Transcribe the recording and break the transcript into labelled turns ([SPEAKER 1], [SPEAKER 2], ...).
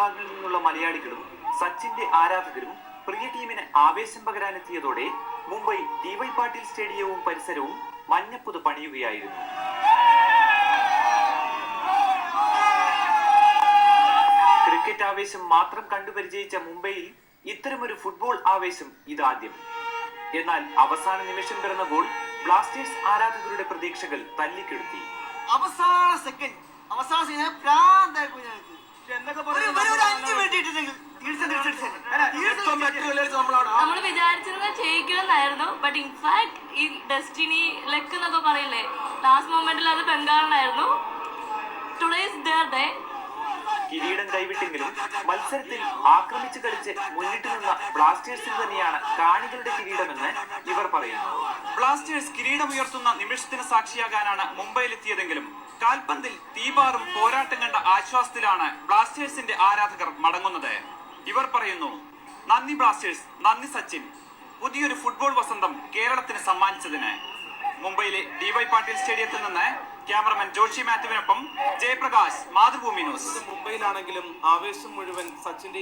[SPEAKER 1] ഭാഗങ്ങളിൽ നിന്നുള്ള മലയാളികളും സച്ചിന്റെ ആരാധകരും പ്രിയ ടീമിന് ആവേശം പകരാനെത്തിയതോടെ മുംബൈ ടി.വൈ. പാട്ടീൽ സ്റ്റേഡിയവും പരിസരവും മഞ്ഞപ്പുത പണിയുകയായിരുന്നു. ക്രിക്കറ്റ് ആവേശം മാത്രം കണ്ടുപരിചയിച്ച മുംബൈയിൽ ഇത്തരമൊരു ഫുട്ബോൾ ആവേശം ഇതാദ്യം. എന്നാൽ അവസാന നിമിഷം പിറന്ന ഗോൾ ബ്ലാസ്റ്റേഴ്സ് ആരാധകരുടെ പ്രതീക്ഷകൾ തല്ലിക്കെടുത്തി.
[SPEAKER 2] അവസാന സെക്കൻഡ്
[SPEAKER 3] നമ്മൾ വിചാരിച്ചിരുന്ന ജയിക്കുമെന്നായിരുന്നു. ബട്ട് ഇൻഫാക്ട് ഈ ഡെസ്റ്റിനി ലക്ക് എന്നൊക്കെ പറയില്ലേ, ലാസ്റ്റ് മൊമെന്റിൽ അത് ബംഗാളിനായിരുന്നു. Today is their day.
[SPEAKER 1] കിരീടം കൈവിട്ടെങ്കിലും മത്സരത്തിൽ ആക്രമിച്ചു കളിച്ച് മുന്നിട്ട് നിന്ന ബ്ലാസ്റ്റേഴ്സിന് തന്നെയാണ് കാണികളുടെ കിരീടമെന്ന് ഇവർ പറയുന്നു. ബ്ലാസ്റ്റേഴ്സ് കിരീടമുയർത്തുന്ന നിമിഷത്തിന് സാക്ഷിയാകാനാണ് മുംബൈയിലെത്തിയതെങ്കിലും കാൽപന്തിൽ തീപാറും പോരാട്ടം കണ്ട ആശ്വാസത്തിലാണ് ബ്ലാസ്റ്റേഴ്സിന്റെ ആരാധകർ മടങ്ങുന്നത്. ഇവർ പറയുന്നു, നന്ദി ബ്ലാസ്റ്റേഴ്സ്, നന്ദി സച്ചിൻ, പുതിയൊരു ഫുട്ബോൾ വസന്തം കേരളത്തിന് സമ്മാനിച്ചതിന്. മുംബൈയിലെ ടി.വൈ. പാട്ടീൽ സ്റ്റേഡിയത്തിൽ നിന്ന് ക്യാമറമാൻ ജോഷി മാത്യുവിനൊപ്പം ജയപ്രകാശ്, മാതൃഭൂമി ന്യൂസ്.
[SPEAKER 4] മുംബൈയിലാണെങ്കിലും ആവേശം മുഴുവൻ സച്ചിന്റെ